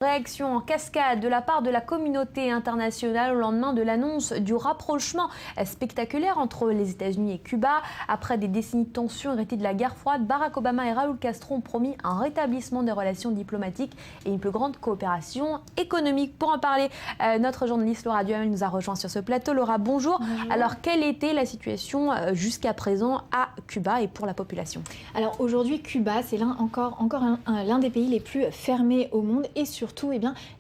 Réaction en cascade de la part de la communauté internationale au lendemain de l'annonce du rapprochement spectaculaire entre les États-Unis et Cuba. Après des décennies de tensions héritées de la guerre froide, Barack Obama et Raúl Castro ont promis un rétablissement des relations diplomatiques et une plus grande coopération économique. Pour en parler, notre journaliste Laura Duhamel nous a rejoint sur ce plateau. Laura, bonjour. Bonjour. Alors, quelle était la situation jusqu'à présent à Cuba et pour la population? Alors aujourd'hui, Cuba, c'est l'un des pays les plus fermés au monde et surtout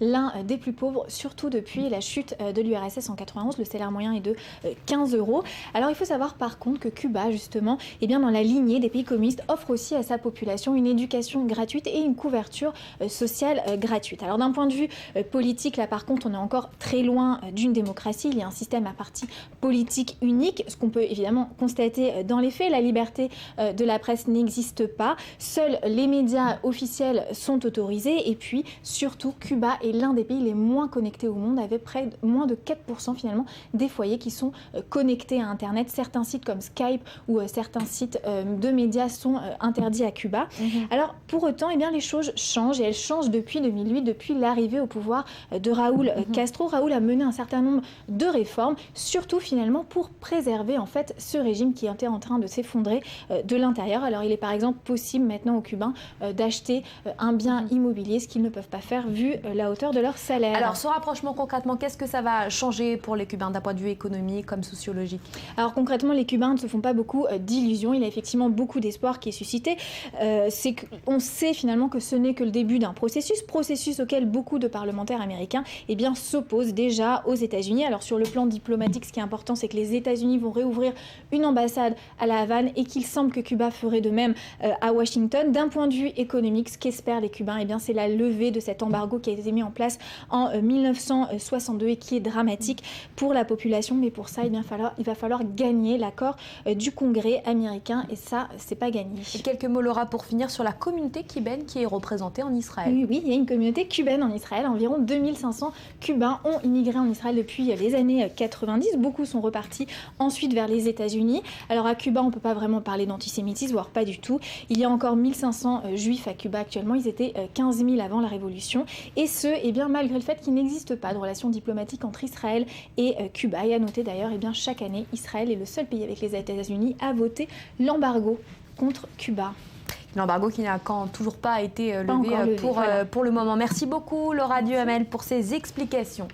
l'un des plus pauvres, surtout depuis la chute de l'URSS en 91. Le salaire moyen est de 15 €. Alors il faut savoir par contre que Cuba, justement, dans la lignée des pays communistes, offre aussi à sa population une éducation gratuite et une couverture sociale gratuite. Alors d'un point de vue politique, là par contre, on est encore très loin d'une démocratie. Il y a un système à parti politique unique, ce qu'on peut évidemment constater dans les faits. La liberté de la presse n'existe pas. Seuls les médias officiels sont autorisés et puis surtout Cuba est l'un des pays les moins connectés au monde, avec moins de 4% finalement des foyers qui sont connectés à Internet. Certains sites comme Skype ou certains sites de médias sont interdits à Cuba. Alors pour autant, les choses changent et elles changent depuis 2008, depuis l'arrivée au pouvoir de Raúl Castro. Raúl a mené un certain nombre de réformes, surtout finalement pour préserver en fait ce régime qui était en train de s'effondrer de l'intérieur. Alors il est par exemple possible maintenant aux Cubains d'acheter un bien immobilier, ce qu'ils ne peuvent pas faire vu la hauteur de leur salaire. Alors ce rapprochement concrètement, qu'est-ce que ça va changer pour les Cubains d'un point de vue économique comme sociologique? Alors concrètement, les Cubains ne se font pas beaucoup d'illusions. Il y a effectivement beaucoup d'espoir qui est suscité. On sait finalement que ce n'est que le début d'un processus auquel beaucoup de parlementaires américains s'opposent déjà aux États-Unis. Alors sur le plan diplomatique, ce qui est important, c'est que les États-Unis vont réouvrir une ambassade à La Havane et qu'il semble que Cuba ferait de même à Washington. D'un point de vue économique, ce qu'espèrent les Cubains, c'est la levée de cet embargo qui a été mis en place en 1962 et qui est dramatique pour la population. Mais pour ça, il va falloir gagner l'accord du Congrès américain et ça, c'est pas gagné. Et quelques mots, Laura, pour finir sur la communauté cubaine qui est représentée en Israël. Oui, il y a une communauté cubaine en Israël. Environ 2500 Cubains ont immigré en Israël depuis les années 90. Beaucoup sont repartis ensuite vers les États-Unis. Alors à Cuba, on ne peut pas vraiment parler d'antisémitisme, voire pas du tout. Il y a encore 1500 juifs à Cuba actuellement. Ils étaient 15 000 avant la Révolution. Et ce, malgré le fait qu'il n'existe pas de relations diplomatiques entre Israël et Cuba. Et à noter d'ailleurs, chaque année, Israël est le seul pays avec les États-Unis à voter l'embargo contre Cuba. L'embargo qui n'a toujours pas été levé, pour le moment. Merci beaucoup Laura Duhamel pour ces explications.